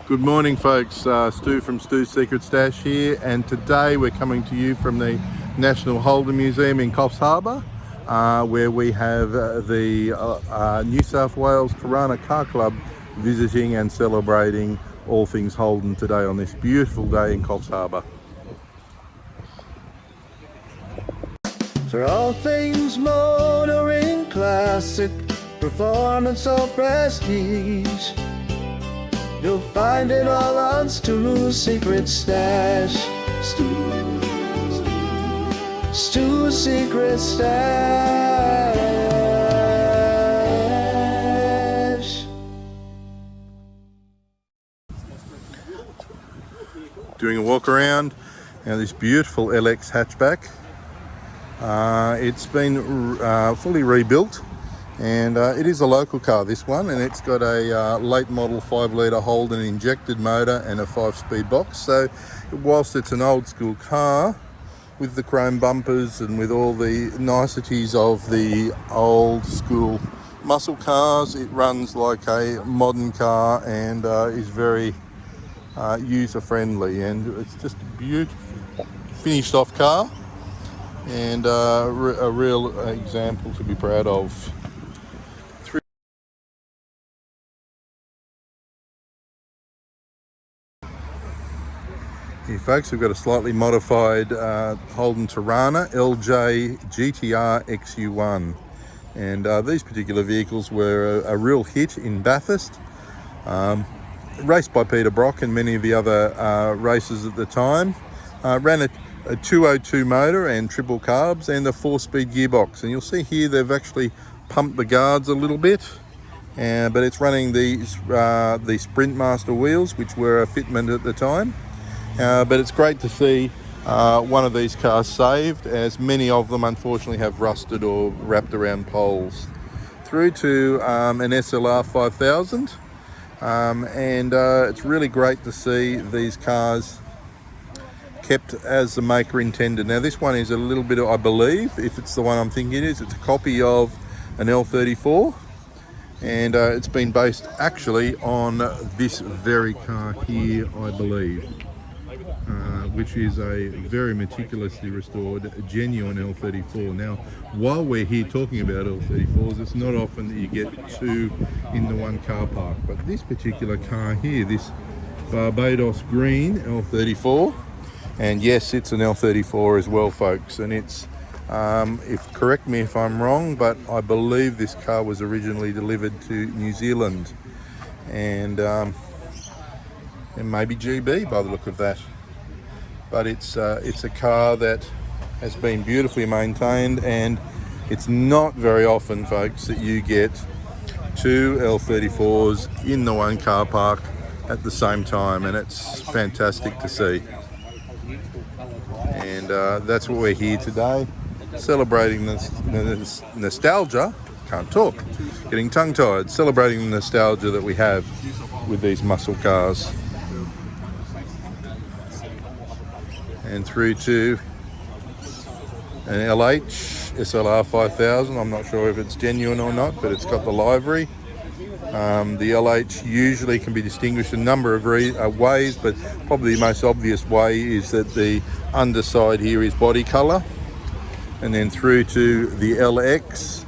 Good morning, folks. Stoo from Stoo's Secret Stash here, and today we're coming to you from the National Holden Museum in Coffs Harbour, where we have the New South Wales Torana Club visiting and celebrating all things Holden today on this beautiful day in Coffs Harbour. For all things motoring classic, performance or prestige, you'll find it all on Stoo's Secret Stash. Stoo's Secret Stash. Doing a walk around now this beautiful LX hatchback. It's been fully rebuilt, and it is a local car, this one, and it's got a late model 5-litre Holden injected motor and a 5-speed box. So whilst it's an old school car with the chrome bumpers and with all the niceties of the old school muscle cars, it runs like a modern car and is very user friendly, and it's just a beautiful finished off car and a real example to be proud of. Here, folks, we've got a slightly modified Holden Torana LJ GTR XU1, and these particular vehicles were a real hit in Bathurst, raced by Peter Brock and many of the other racers at the time. Ran a 202 motor and triple carbs and a 4-speed gearbox, and you'll see here they've actually pumped the guards a little bit, but it's running the Sprint Master wheels, which were a fitment at the time. But it's great to see one of these cars saved, as many of them unfortunately have rusted or wrapped around poles. Through to an SLR 5000, and it's really great to see these cars kept as the maker intended. Now this one is a little bit of, I believe, if it's the one I'm thinking it is, it's a copy of an L34, and it's been based actually on this very car here, I believe, which is a very meticulously restored genuine L34. Now, while we're here talking about L34s, it's not often that you get two in the one car park, but this particular car here, this Barbados green L34, and yes, it's an L34 as well, folks, and it's correct me if I'm wrong, but I believe this car was originally delivered to New Zealand, and maybe GB by the look of that. But it's a car that has been beautifully maintained, and it's not very often, folks, that you get two L34s in the one car park at the same time, and it's fantastic to see. And that's what we're here today, celebrating the nostalgia, can't talk, getting tongue-tied, celebrating the nostalgia that we have with these muscle cars. And through to an LH SLR 5000. I'm not sure if it's genuine or not, but it's got the livery. The LH usually can be distinguished a number of ways, but probably the most obvious way is that the underside here is body colour. And then through to the LX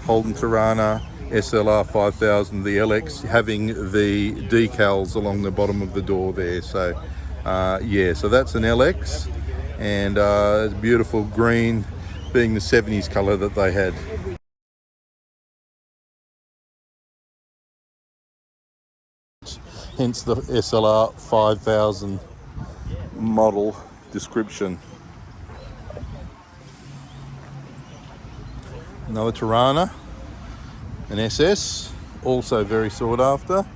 Holden Torana SLR 5000, the LX having the decals along the bottom of the door there. So yeah, so that's an LX, and it's beautiful green, being the 70s colour that they had. Hence the SLR 5000 model description. Another Torana, an SS, also very sought after.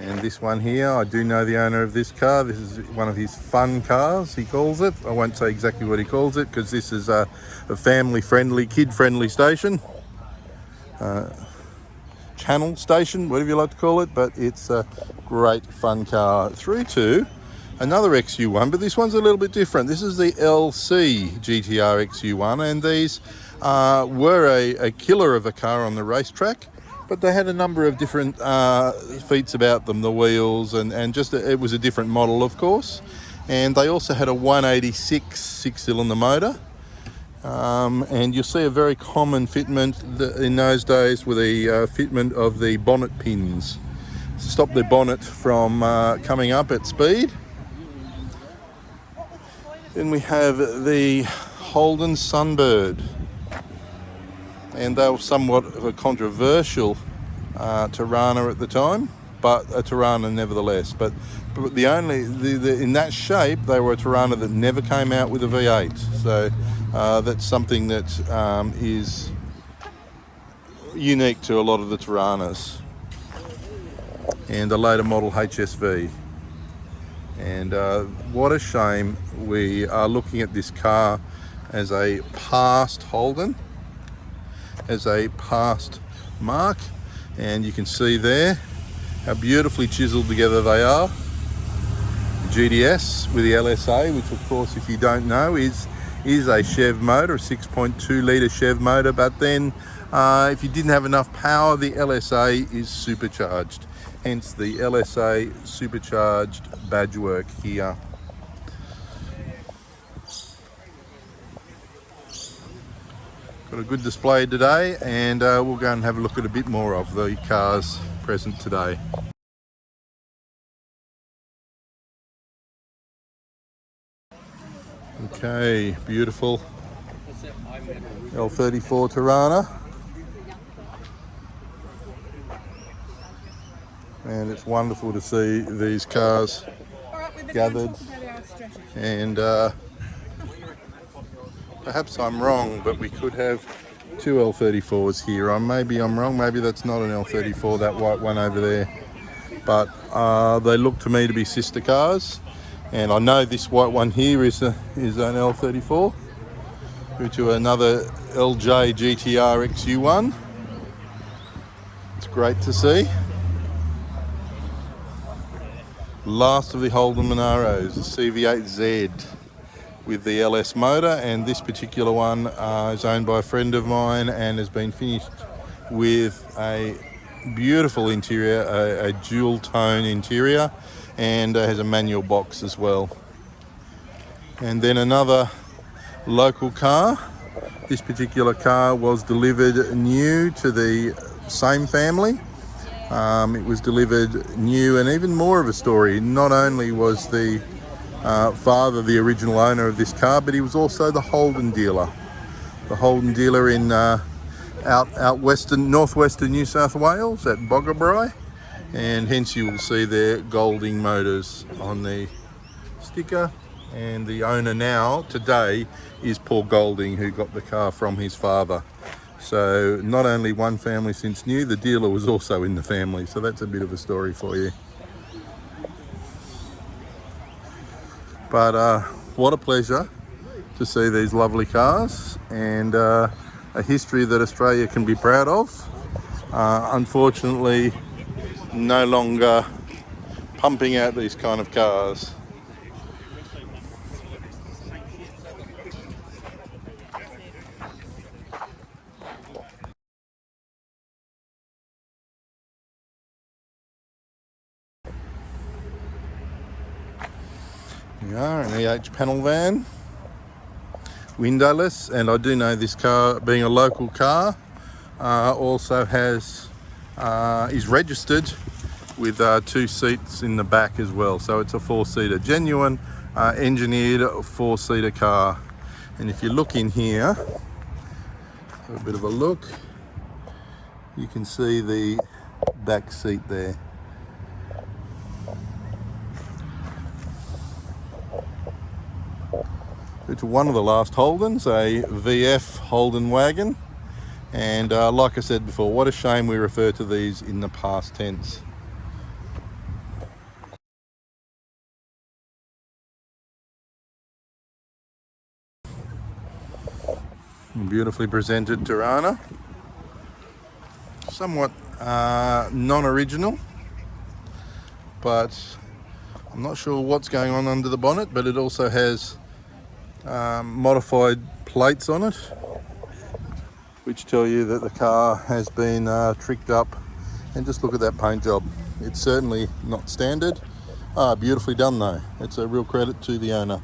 And this one here, I do know the owner of this car. This is one of his fun cars, he calls it. I won't say exactly what he calls it, because this is a family-friendly, kid-friendly station. Channel station, whatever you like to call it, but it's a great fun car. Through to another XU1, but this one's a little bit different. This is the LC GTR XU1, and these were a killer of a car on the racetrack, but they had a number of different feats about them, the wheels, and just it was a different model, of course. And they also had a 186 six-cylinder motor. And you'll see a very common fitment in those days with the fitment of the bonnet pins to stop the bonnet from coming up at speed. Then we have the Holden Sunbird, and they were somewhat of a controversial Torana at the time, but a Torana nevertheless. But in that shape, they were a Torana that never came out with a V8. So that's something that is unique to a lot of the Toranas. And a later model HSV. And what a shame we are looking at this car as a past Holden, as a past mark, and you can see there how beautifully chiseled together they are. GDS with the LSA, which of course, if you don't know, is a Chev motor, a 6.2 litre Chev motor, but then if you didn't have enough power, the LSA is supercharged. Hence the LSA supercharged badge work here. Got a good display today, and we'll go and have a look at a bit more of the cars present today. Okay, beautiful L34 Torana. And it's wonderful to see these cars gathered, and perhaps I'm wrong, but we could have two L34s here. Maybe I'm wrong, maybe that's not an L34, that white one over there, but they look to me to be sister cars, and I know this white one here is an L34, which is another LJ GTR XU1. It's great to see. Last of the Holden Monaros, the CV8Z with the LS motor, and this particular one is owned by a friend of mine and has been finished with a beautiful interior, a dual tone interior, and has a manual box as well. And then another local car. This particular car was delivered new to the same family. It was delivered new, and even more of a story. Not only was the father the original owner of this car, but he was also the Holden dealer. The Holden dealer in northwestern New South Wales at Boggabri, and hence you will see their Golding Motors on the sticker. And the owner now, today, is Paul Golding, who got the car from his father. So not only one family since new, the dealer was also in the family. So that's a bit of a story for you. But what a pleasure to see these lovely cars, and a history that Australia can be proud of. Unfortunately, no longer pumping out these kind of cars. We are an EH panel van, windowless, and I do know this car, being a local car, also is registered with 2 seats in the back as well. So it's a 4-seater, genuine engineered 4-seater car. And if you look in here, have a bit of a look, you can see the back seat there. It's one of the last Holdens, a VF Holden wagon, and like I said before, what a shame we refer to these in the past tense. Beautifully presented Torana, somewhat non-original, but I'm not sure what's going on under the bonnet, but it also has modified plates on it. which tell you that the car has been tricked up. And just look at that paint job. It's certainly not standard. Beautifully done though. It's a real credit to the owner.